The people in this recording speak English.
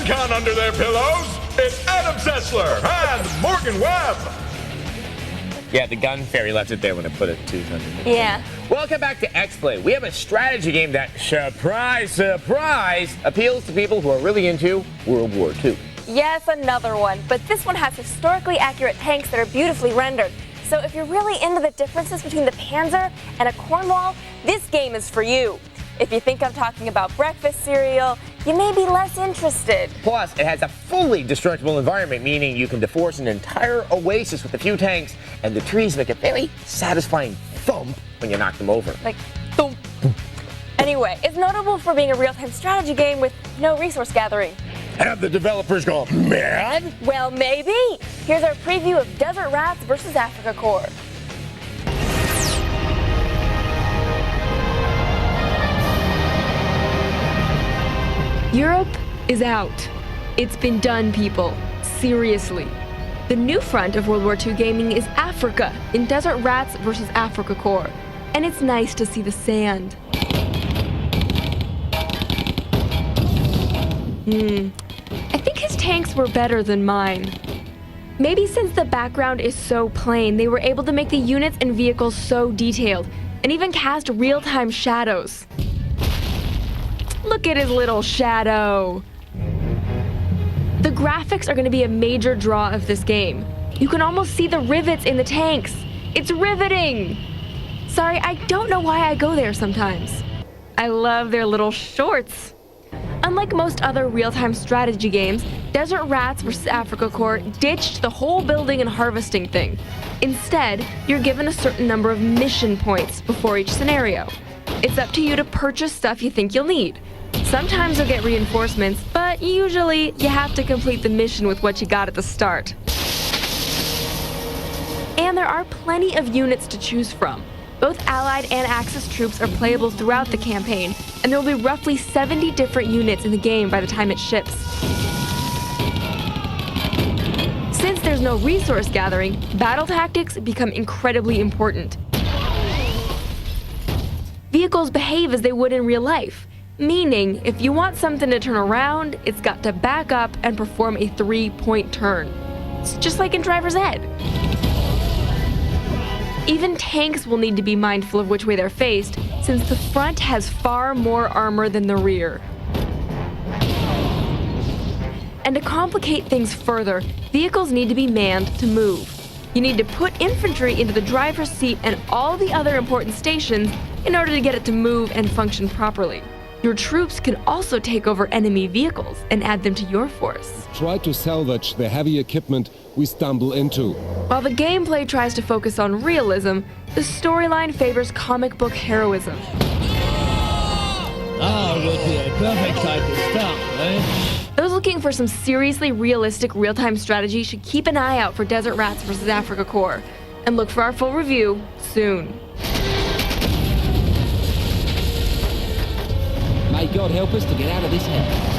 Con under their pillows, it's Adam Sessler and Morgan Webb. Yeah, the gun fairy left it there when I put it to underneath. Yeah. Welcome back to X-Play. We have a strategy game that, surprise, surprise, appeals to people who are really into World War II. Yes, another one. But this one has historically accurate tanks that are beautifully rendered. So if you're really into the differences between the Panzer and a Cornwall, this game is for you. If you think I'm talking about breakfast cereal, you may be less interested. Plus, it has a fully destructible environment, meaning you can deforce an entire oasis with a few tanks, and the trees make a very satisfying thump when you knock them over. Like, thump. Anyway, it's notable for being a real-time strategy game with no resource gathering. Have the developers gone mad? Well, maybe. Here's our preview of Desert Rats versus Afrika Korps. Europe is out. It's been done, people. Seriously. The new front of World War II gaming is Africa in Desert Rats versus Afrika Korps. And it's nice to see the sand. I think his tanks were better than mine. Maybe since the background is so plain, they were able to make the units and vehicles so detailed, and even cast real-time shadows. Look at his little shadow. The graphics are going to be a major draw of this game. You can almost see the rivets in the tanks. It's riveting. Sorry, I don't know why I go there sometimes. I love their little shorts. Unlike most other real-time strategy games, Desert Rats vs. Afrika Korps ditched the whole building and harvesting thing. Instead, you're given a certain number of mission points before each scenario. It's up to you to purchase stuff you think you'll need. Sometimes you'll get reinforcements, but usually you have to complete the mission with what you got at the start. And there are plenty of units to choose from. Both Allied and Axis troops are playable throughout the campaign, and there will be roughly 70 different units in the game by the time it ships. Since there's no resource gathering, battle tactics become incredibly important. Vehicles behave as they would in real life, meaning if you want something to turn around, it's got to back up and perform a 3-point turn. It's just like in Driver's Ed. Even tanks will need to be mindful of which way they're faced, since the front has far more armor than the rear. And to complicate things further, vehicles need to be manned to move. You need to put infantry into the driver's seat and all the other important stations in order to get it to move and function properly. Your troops can also take over enemy vehicles and add them to your force. Try to salvage the heavy equipment we stumble into. While the gameplay tries to focus on realism, the storyline favors comic book heroism. Oh, would be a perfect time to start, eh? Those looking for some seriously realistic real-time strategy should keep an eye out for Desert Rats vs. Afrika Korps, and look for our full review soon. May God help us to get out of this hell.